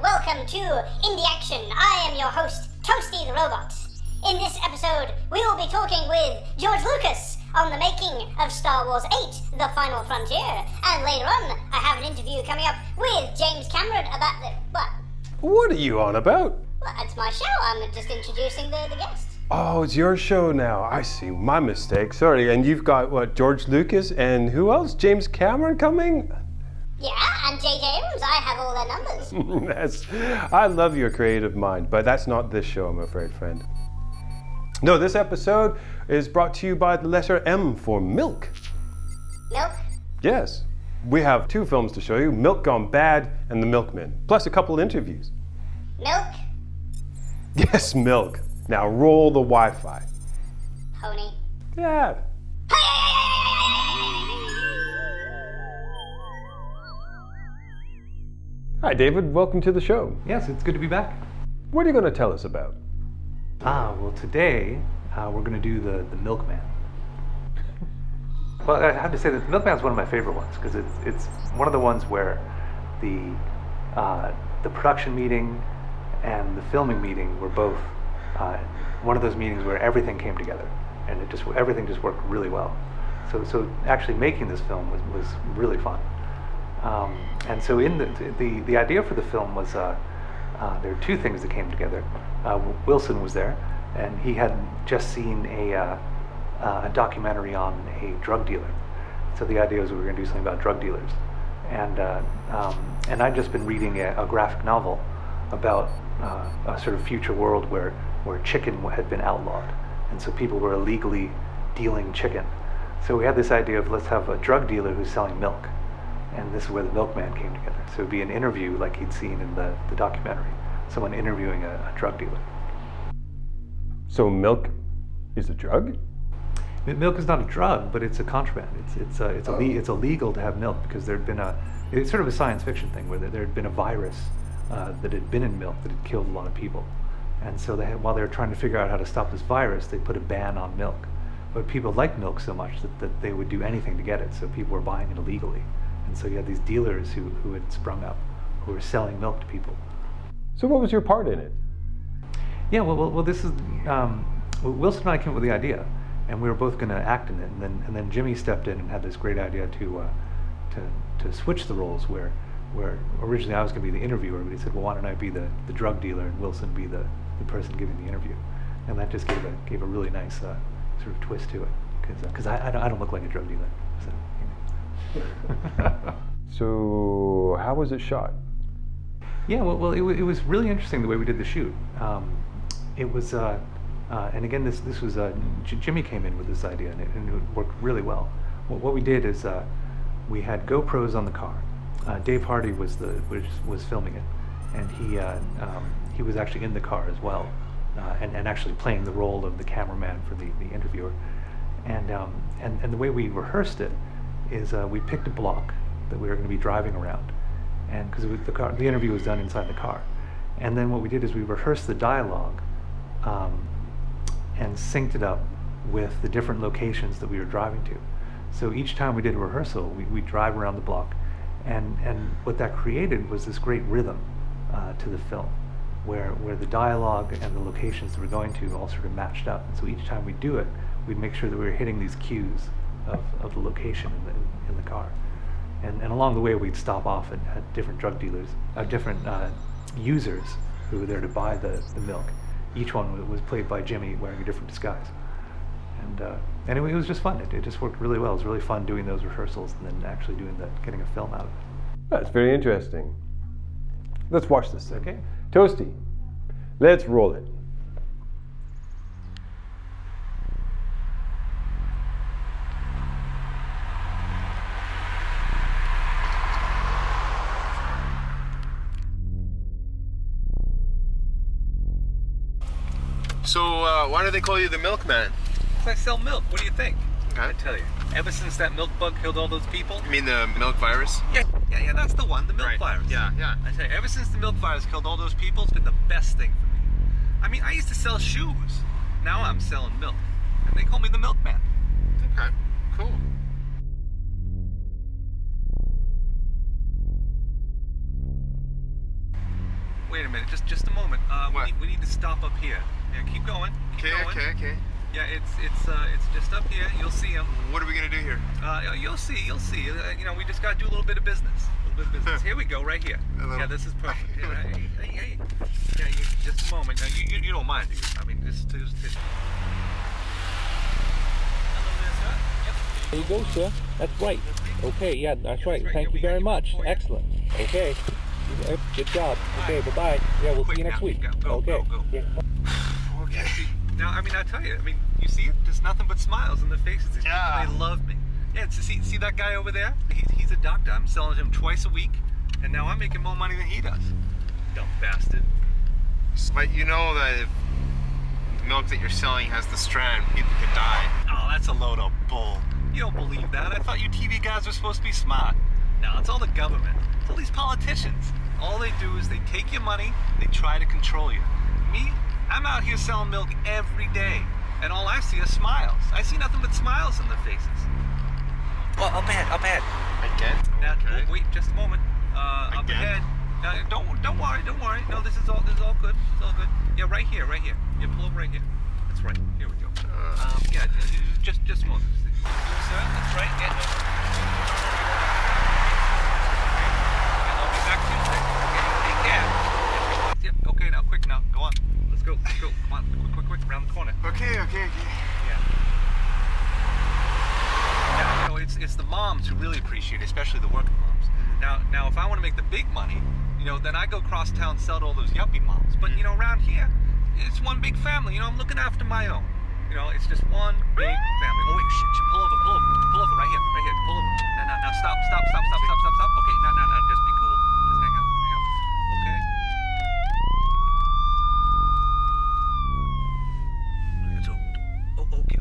welcome to Indie Action. I am your host, Toasty the Robot. In this episode, we will be talking with George Lucas on the making of Star Wars 8, The Final Frontier. And later on, I have an interview coming up with James Cameron about the... What? What are you on about? Well, it's my show. I'm just introducing the guest. Oh, it's your show now. I see. My mistake. Sorry. And you've got, what, George Lucas and who else? James Cameron coming? Yeah, and J.J. Abrams. I have all their numbers. I love your creative mind, but that's not this show, I'm afraid, friend. No, this episode is brought to you by the letter M for milk. Milk? Yes. We have two films to show you, Milk Gone Bad and The Milkman, plus a couple interviews. Milk? Yes, milk. Now roll the Wi-Fi. Pony. Yeah. Hi, David. Welcome to the show. Yes, it's good to be back. What are you going to tell us about? Well, today we're going to do the Milkman. Well, I have to say that the Milkman is one of my favorite ones because it's one of the ones where the production meeting and the filming meeting were both one of those meetings where everything came together and everything just worked really well. So actually making this film was really fun. And so in the idea for the film was there are two things that came together. Wilson was there, and he had just seen a documentary on a drug dealer. So the idea was we were going to do something about drug dealers, and I'd just been reading a graphic novel about a sort of future world where chicken had been outlawed, and so people were illegally dealing chicken. So we had this idea of let's have a drug dealer who's selling milk. And this is where the Milkman came together. So it would be an interview like he'd seen in the documentary, someone interviewing a drug dealer. So milk is a drug? Milk is not a drug, but it's a contraband. It's illegal to have milk because it's sort of a science fiction thing where there had been a virus that had been in milk that had killed a lot of people. And so while they were trying to figure out how to stop this virus, they put a ban on milk. But people liked milk so much that they would do anything to get it, so people were buying it illegally. And so you had these dealers who had sprung up, who were selling milk to people. So what was your part in it? Yeah, well, this is Wilson and I came up with the idea, and we were both going to act in it. And then Jimmy stepped in and had this great idea to switch the roles, where originally I was going to be the interviewer, but he said, well, why don't I be the drug dealer and Wilson be the person giving the interview? And that just gave a really nice sort of twist to it, because I don't look like a drug dealer. So, So how was it shot? Yeah, well, it was really interesting the way we did the shoot. It was, and again, this was Jimmy came in with this idea, and it worked really well. What we did is we had GoPros on the car. Dave Hardy was filming it, and he was actually in the car as well, and actually playing the role of the cameraman for the interviewer. And the way we rehearsed it is we picked a block that we were going to be driving around, and because the interview was done inside the car, and then what we did is we rehearsed the dialogue and synced it up with the different locations that we were driving to. So each time we did a rehearsal, we drive around the block, and what that created was this great rhythm to the film, where the dialogue and the locations that we're going to all sort of matched up. And so each time we do it, we'd make sure that we were hitting these cues of the location in the car, and along the way we'd stop off at different drug dealers, different users who were there to buy the milk. Each one was played by Jimmy wearing a different disguise, and anyway, it was just fun. It just worked really well. It was really fun doing those rehearsals and then actually getting a film out of it. That's very interesting. Let's watch this thing. Okay. Toasty, let's roll it. So, why do they call you the Milkman? Because I sell milk. What do you think? Okay. I tell you, ever since that milk bug killed all those people. You mean the milk virus? Yeah, that's the one, the milk Right. virus. Yeah. I tell you, ever since the milk virus killed all those people, it's been the best thing for me. I mean, I used to sell shoes. Now I'm selling milk. And they call me the Milkman. Okay, cool. just a moment. What? We need to stop up here. Yeah, keep going. Keep going. Okay. Yeah, it's just up here. You'll see him. What are we gonna do here? You'll see. We just gotta do a little bit of business. Here we go, right here. Yeah, this is perfect. Yeah, hey. Yeah, just a moment. Now, you don't mind, do you? I mean, just. There you go, sir. That's right. Okay, yeah, that's right. Thank you very much. Excellent. Okay. Good job. Okay, bye-bye. Yeah, we'll see you next week. Okay. Yeah. Okay. Now, I mean, I tell you, you see it? There's nothing but smiles on their faces. These Yeah. people, they love me. Yeah, see that guy over there? He's a doctor. I'm selling him twice a week, and now I'm making more money than he does. Dumb bastard. But you know that if the milk that you're selling has the strand, people could die. Oh, that's a load of bull. You don't believe that? I thought you TV guys were supposed to be smart. No, it's all the government. It's all these politicians. All they do is they take your money, they try to control you. Me? I'm out here selling milk every day, and all I see are smiles. I see nothing but smiles on their faces. Well, up ahead. Again? Now, Okay. wait, just a moment. Up Again? ahead. Don't worry. No, this is all good. It's all good. Yeah, right here. Yeah, pull over right here. That's right. Here we go. Yeah, just a moment. Sir, that's right. Yeah, no. I'll be back to you. Take care. Yep. Okay, now, quick, now, go on. Let's go. Come on, quick, around the corner. Okay. Yeah. Now, it's the moms who really appreciate it, especially the working moms. Now, if I want to make the big money, then I go across town and sell to all those yuppie moms. But, around here, it's one big family. I'm looking after my own. It's just one big family. Oh, wait, shit, pull over, right here, pull over. Now, stop. Okay, now, just be cool. Just hang out, okay?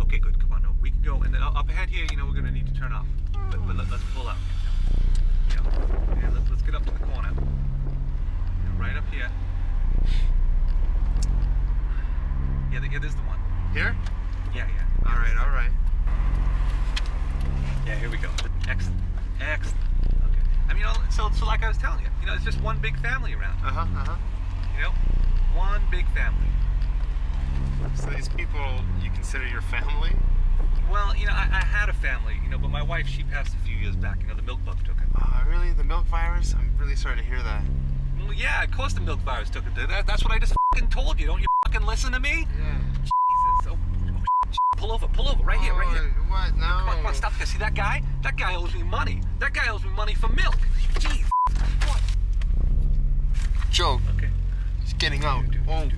Okay, good, come on, no, we can go, and then up ahead here, we're gonna need to turn off. But let's pull out. Yeah, let's get up to the corner. Right up here. Yeah, there's the one. Here? Yeah. All right. Yeah, here we go. Excellent. Okay. So like I was telling you, it's just one big family around. One big family. So these people you consider your family? Well, I had a family, but my wife, she passed a few years back. The milk bug took her. Really? The milk virus? I'm really sorry to hear that. Well, yeah, of course the milk virus took her. That's what I just fucking told you. Don't you fucking listen to me? Yeah. Jesus. Pull over, right here. What? No. Come on, stop there. See that guy? That guy owes me money. That guy owes me money for milk. Jeez. What? Joe. Okay. He's getting out. Guy's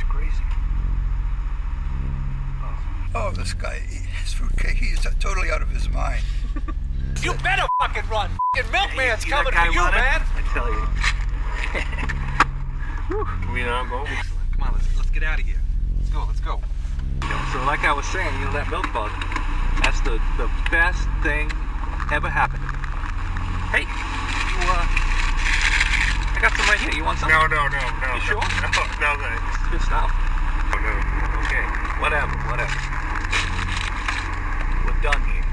crazy. Oh, this guy, his fruitcake, he's totally out of his mind. You better fucking run. Fucking milkman's See coming that guy for you, running? man. I tell you. Can we now go? Excellent. Come on, let's get out of here. Let's go. So like I was saying, that milk bug, that's the best thing ever happened to me. Hey, I got some right here. You want some? No. You sure? No, thanks. Good stuff. No. Okay, whatever. We're done here.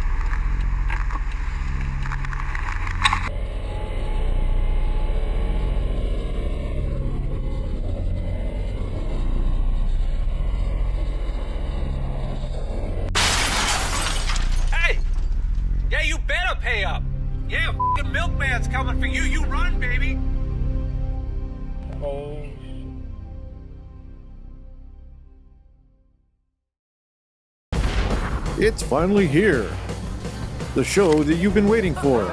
Hey! Yeah, you better pay up. Yeah, fucking milkman's coming for you. You run, baby. Oh. It's finally here. The show that you've been waiting for.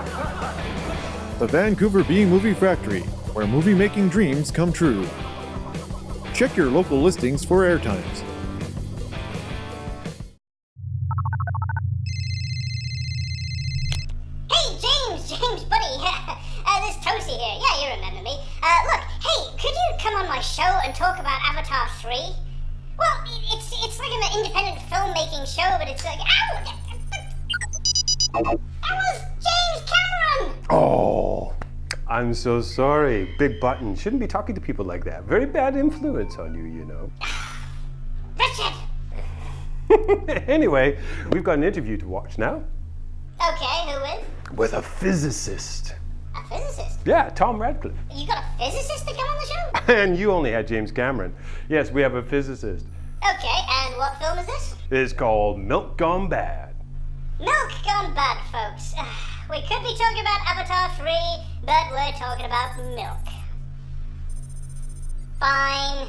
The Vancouver B Movie Factory, where movie making dreams come true. Check your local listings for airtimes. Hey, James, buddy. This is Toasty here. Yeah, you remember me. Look, hey, could you come on my show and talk about Avatar 3? Well, it's like an independent filmmaking show, but it's like, ow! That was James Cameron! Oh, I'm so sorry. Big Button shouldn't be talking to people like that. Very bad influence on you, Richard! Anyway, we've got an interview to watch now Okay, who with? with a physicist. A physicist? Yeah, Tom Radcliffe. You got a physicist to come on the show? And you only had James Cameron. Yes, we have a physicist. Okay, and what film is this? It's called Milk Gone Bad. Milk Gone Bad, folks. We could be talking about Avatar 3, but we're talking about milk. Fine.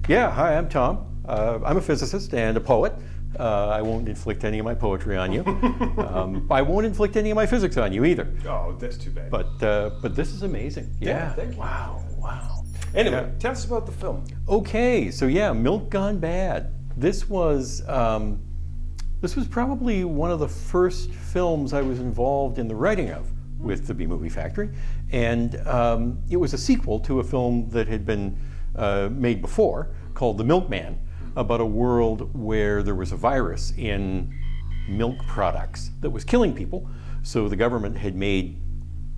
Yeah, hi, I'm Tom. I'm a physicist and a poet. I won't inflict any of my poetry on you. I won't inflict any of my physics on you either. Oh, that's too bad. But this is amazing. Yeah. Thank you. Wow. Anyway, tell us about the film. Okay, so yeah, Milk Gone Bad. This was probably one of the first films I was involved in the writing of with the B-Movie Factory, and it was a sequel to a film that had been made before called The Milkman, about a world where there was a virus in milk products that was killing people. So the government had made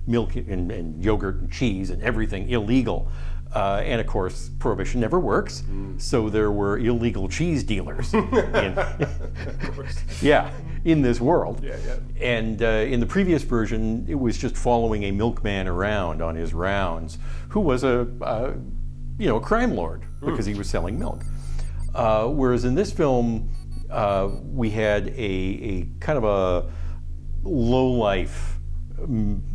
milk and yogurt and cheese and everything illegal. And of course, prohibition never works. So there were illegal cheese dealers in this world. And in the previous version, it was just following a milkman around on his rounds, who was a crime lord because he was selling milk. Whereas in this film, we had a kind of a low-life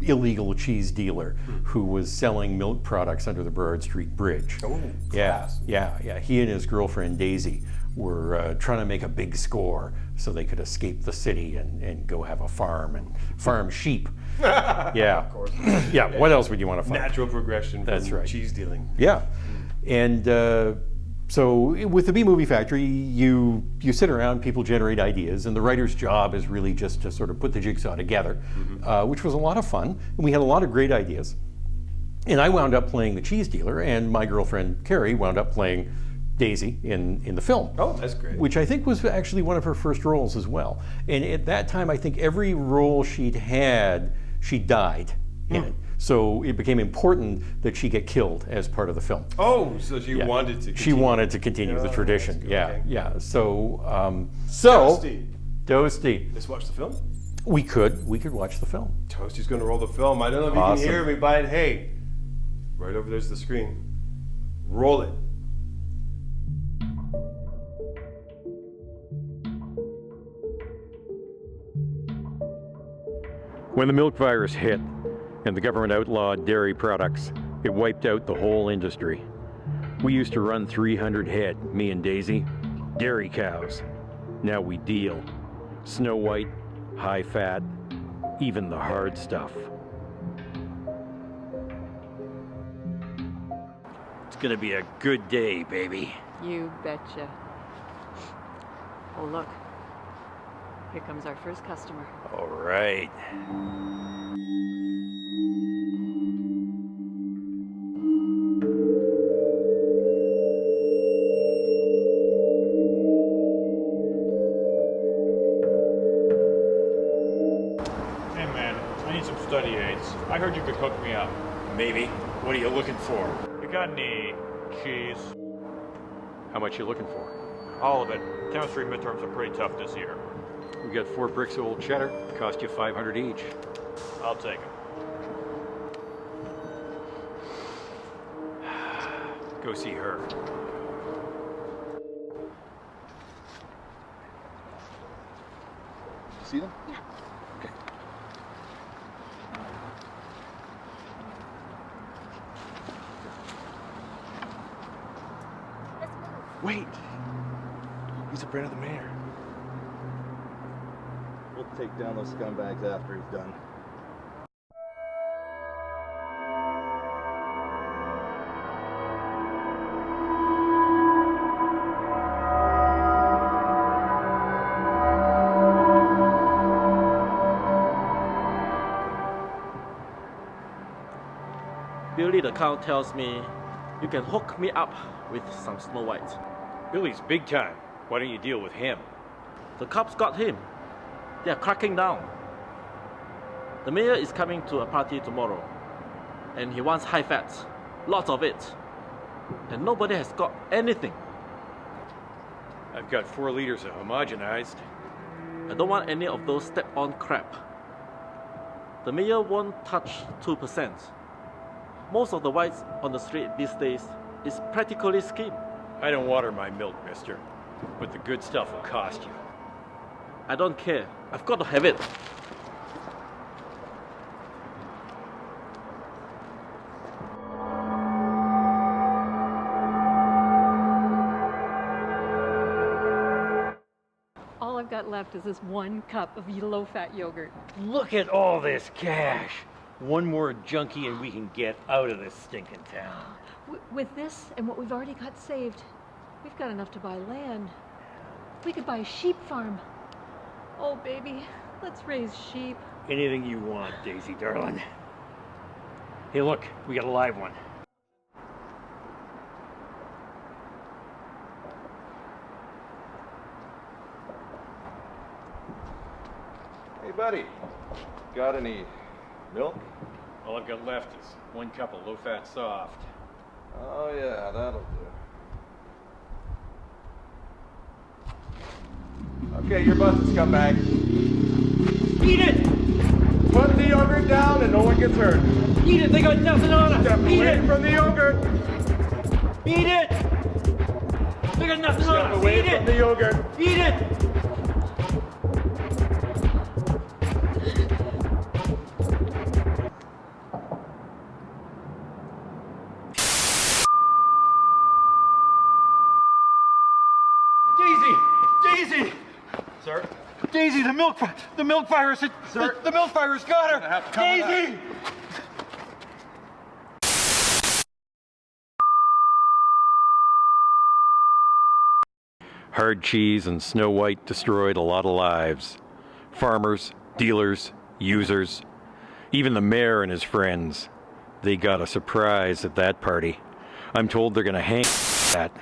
illegal cheese dealer who was selling milk products under the Burrard Street Bridge. Oh, class. Yeah. He and his girlfriend Daisy were trying to make a big score so they could escape the city and go have a farm and farm sheep. Yeah. Of course. Yeah. What else would you want to find? Natural progression from That's right. cheese dealing. Yeah. And so with the B-Movie Factory, you sit around, people generate ideas, and the writer's job is really just to sort of put the jigsaw together, which was a lot of fun. And we had a lot of great ideas. And I wound up playing the cheese dealer, and my girlfriend Carrie wound up playing Daisy in the film. Oh, that's great. Which I think was actually one of her first roles as well. And at that time, I think every role she'd had, she died in it. So it became important that she get killed as part of the film. Oh, so she wanted to continue. She wanted to continue the tradition. Okay. Yeah. So Toasty. Let's watch the film. We could watch the film. Toasty's going to roll the film. I don't know if you can hear me, but hey, right over there's the screen. Roll it. When the milk virus hit and the government outlawed dairy products, it wiped out the whole industry. We used to run 300 head, me and Daisy, dairy cows. Now we deal. Snow White, high fat, even the hard stuff. It's gonna be a good day, baby. You betcha. Oh, look. Here comes our first customer. All right. Hey man, I need some study aids. I heard you could hook me up. Maybe. What are you looking for? You got any cheese? How much you looking for? All of it. Chemistry midterms are pretty tough this year. We got 4 bricks of old cheddar. Cost you $500 each. I'll take them. Go see her. See them? Yeah. Okay. Wait! He's a friend of the mayor. We'll take down those scumbags after he's done. Billy the cow tells me you can hook me up with some Snow White. Billy's big time. Why don't you deal with him? The cops got him. They are cracking down. The mayor is coming to a party tomorrow, and he wants high fats, lots of it. And nobody has got anything. I've got 4 liters of homogenized. I don't want any of those step-on crap. The mayor won't touch 2%. Most of the whites on the street these days is practically skim. I don't water my milk, mister, but the good stuff will cost you. I don't care. I've got to have it. All I've got left is this 1 cup of low-fat yogurt. Look at all this cash. One more junkie and we can get out of this stinking town. With this and what we've already got saved, we've got enough to buy land. We could buy a sheep farm. Oh, baby, let's raise sheep. Anything you want, Daisy, darling. Hey, look, we got a live one. Hey, buddy, got any milk? All I've got left is 1 cup of low-fat soft. Oh yeah, that'll do. Okay, your bus is scumbag. Eat it! Put the yogurt down and no one gets hurt. Eat it! They got nothing on it! Step Eat away it! from the yogurt! Eat it! They got nothing on Step it! away Eat from it! the yogurt! Eat it! Daisy! Sir? Daisy, the milk virus! Sir? The milk virus got her! Daisy! Hard cheese and Snow White destroyed a lot of lives. Farmers, dealers, users, even the mayor and his friends. They got a surprise at that party. I'm told they're gonna hang that.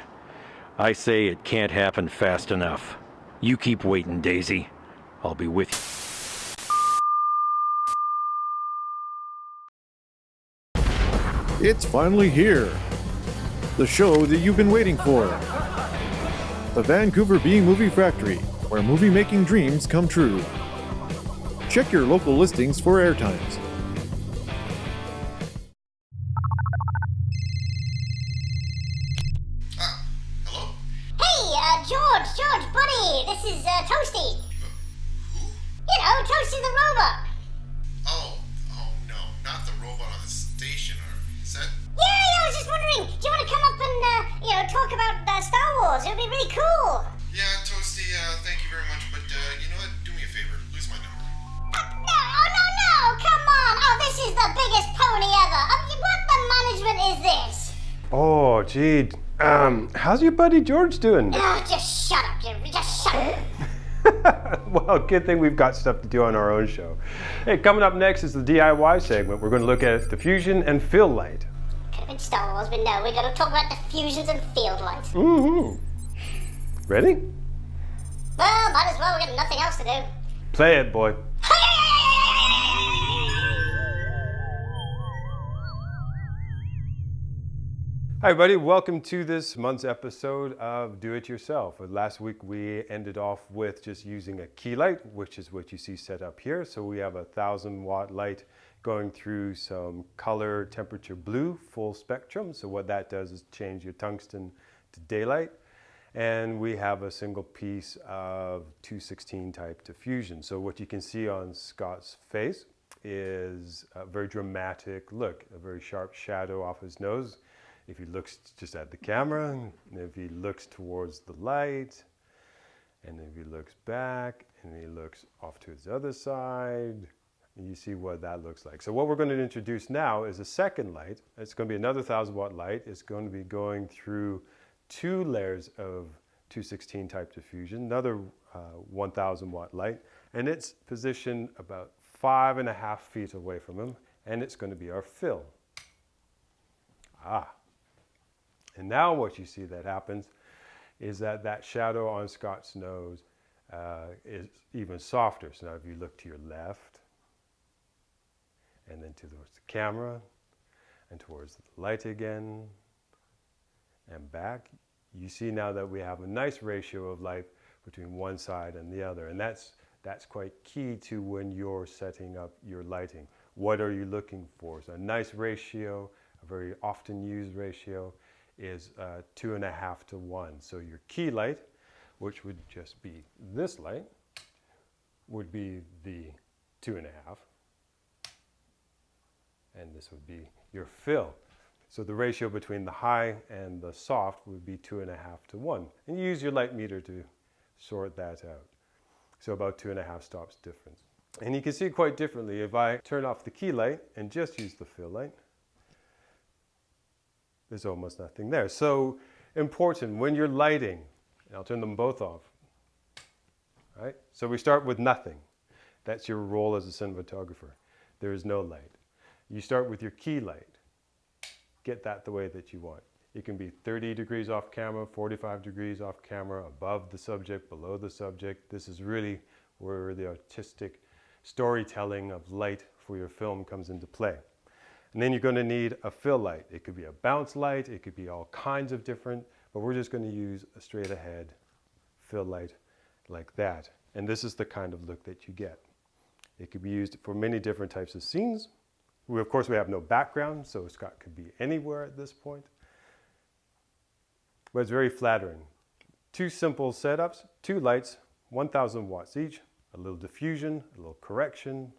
I say it can't happen fast enough. You keep waiting, Daisy. I'll be with you. It's finally here. The show that you've been waiting for. The Vancouver Movie Factory, where movie making dreams come true. Check your local listings for airtimes. George, buddy, this is Toasty. Who? You know, Toasty the robot. Oh no, not the robot on the station, or is that? Yeah, I was just wondering, do you want to come up and, talk about Star Wars? It would be really cool. Yeah, Toasty, thank you very much, but you know what? Do me a favor, lose my number. No, come on. Oh, this is the biggest pony ever. What the management is this? Oh, gee. How's your buddy George doing? Oh, just shut up, just shut up. Well, good thing we've got stuff to do on our own show. Hey, coming up next is the DIY segment. We're going to look at diffusion and field light. Could have been Star Wars, but no, we're going to talk about diffusions and field light. Mm-hmm. Ready? Well, might as well. We got nothing else to do. Play it, boy. Hi everybody, welcome to this month's episode of Do It Yourself. Last week we ended off with just using a key light, which is what you see set up here. So we have a 1,000-watt light going through some color temperature blue, full spectrum. So what that does is change your tungsten to daylight. And we have a single piece of 216 type diffusion. So what you can see on Scott's face is a very dramatic look, a very sharp shadow off his nose. If he looks just at the camera, and if he looks towards the light, and if he looks back, and he looks off to his other side, and you see what that looks like. So what we're going to introduce now is a second light. It's going to be another 1,000-watt light. It's going to be going through 2 layers of 216 type diffusion, another 1,000-watt light, and it's positioned about 5.5 feet away from him, and it's going to be our fill. And now what you see that happens is that shadow on Scott's nose is even softer. So now if you look to your left, and then towards the camera, and towards the light again, and back, you see now that we have a nice ratio of light between one side and the other. And that's That's quite key to when you're setting up your lighting. What are you looking for? So a nice ratio, a very often used ratio, is 2.5 to 1. So your key light, which would just be this light, would be the 2.5. And this would be your fill. So the ratio between the high and the soft would be 2.5 to 1. And you use your light meter to sort that out. So about 2.5 stops difference. And you can see quite differently if I turn off the key light and just use the fill light. There's almost nothing there. So important when you're lighting, and I'll turn them both off. Right? So we start with nothing. That's your role as a cinematographer. There is no light. You start with your key light. Get that the way that you want. It can be 30 degrees off camera, 45 degrees off camera, above the subject, below the subject. This is really where the artistic storytelling of light for your film comes into play. And then you're going to need a fill light. It could be a bounce light, it could be all kinds of different, but we're just going to use a straight ahead fill light like that. And this is the kind of look that you get. It could be used for many different types of scenes. Of course, we have no background, so Scott could be anywhere at this point. But it's very flattering. 2 simple setups, 2 lights, 1,000 watts each, a little diffusion, a little correction,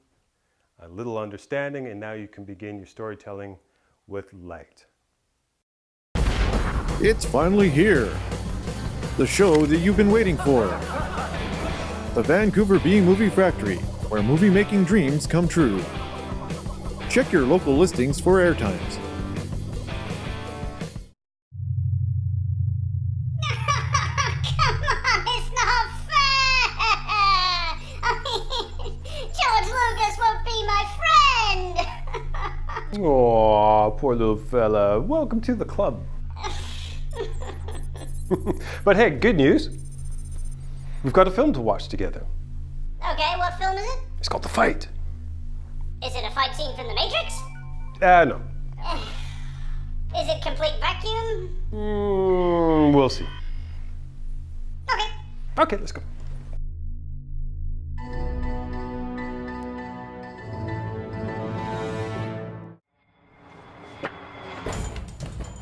a little understanding, and now you can begin your storytelling with light. It's finally here. The show that you've been waiting for. The Vancouver B-Movie Factory, where movie-making dreams come true. Check your local listings for airtimes. Come on, it's not fair! George Lucas won't be my friend! Aw, poor little fella. Welcome to the club. But hey, good news. We've got a film to watch together. Okay, what film is it? It's called The Fight. Is it a fight scene from The Matrix? No. Is it complete vacuum? We'll see. Okay. Okay, let's go.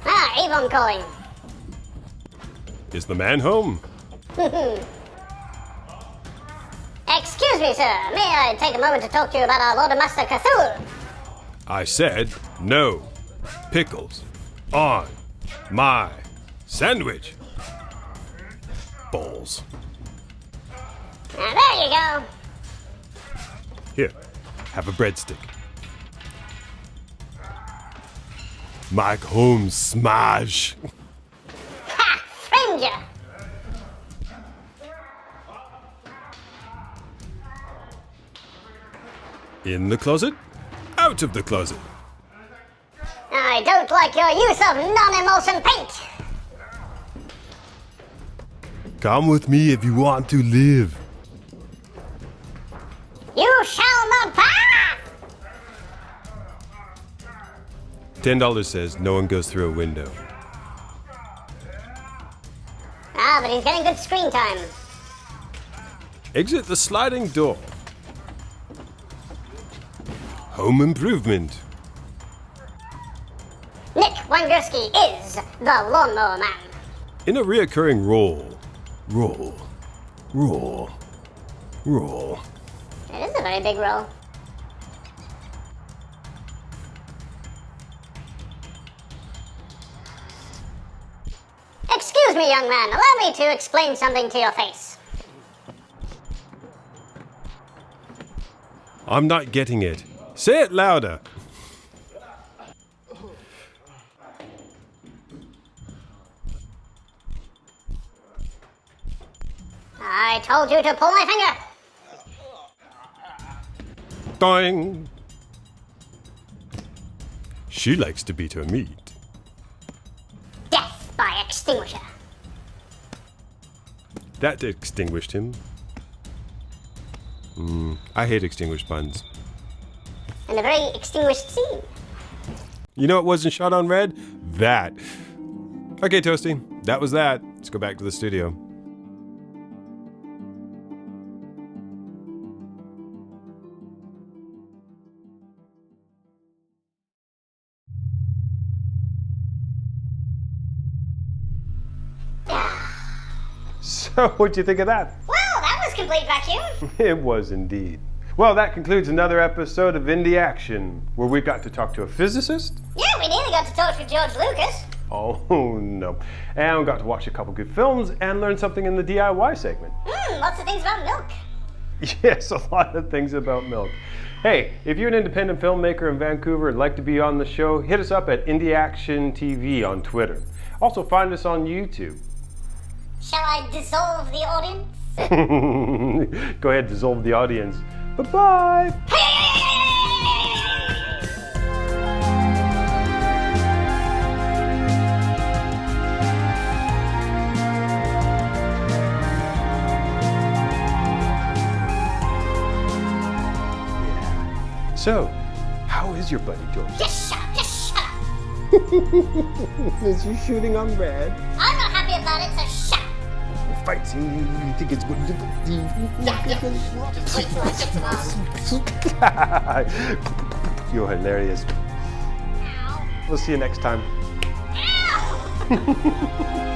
Ah, Avon calling. Is the man home? Excuse me, sir. May I take a moment to talk to you about our Lord and Master Cthulhu? I said no pickles on my sandwich. Balls. Now, there you go. Here, have a breadstick. Mike Holmes smash. Ha! Framed ya! In the closet, out of the closet. I don't like your use of non-emulsion paint. Come with me if you want to live. You shall not pass! $10 says no one goes through a window. Ah, but he's getting good screen time. Exit the sliding door. Home improvement. Nick Wangerski is the Lawnmower Man. In a reoccurring role. Roll. It is a very big role. Excuse me, young man. Allow me to explain something to your face. I'm not getting it. Say it louder. I told you to pull my finger. Doing. She likes to beat her meat. Death by extinguisher. That extinguished him. I hate extinguished puns. And a very extinguished scene. You know it wasn't shot on red? That. Okay, Toasty, that was that. Let's go back to the studio. So, what'd you think of that? Well, that was complete vacuum. It was indeed. Well, that concludes another episode of Indie Action, where we got to talk to a physicist. Yeah, we nearly got to talk to George Lucas. Oh, no. And we got to watch a couple good films and learn something in the DIY segment. Lots of things about milk. Yes, a lot of things about milk. Hey, if you're an independent filmmaker in Vancouver and like to be on the show, hit us up at Indie Action TV on Twitter. Also, find us on YouTube. Shall I dissolve the audience? Go ahead, dissolve the audience. Bye-bye. So, how is your buddy, George? Just shut up, just shut up. Is he shooting on red? I'm not happy about it, so shut up. Fight scene, you think it's good? Just wait till I get to mom. You're hilarious. Ow. We'll see you next time. Ow!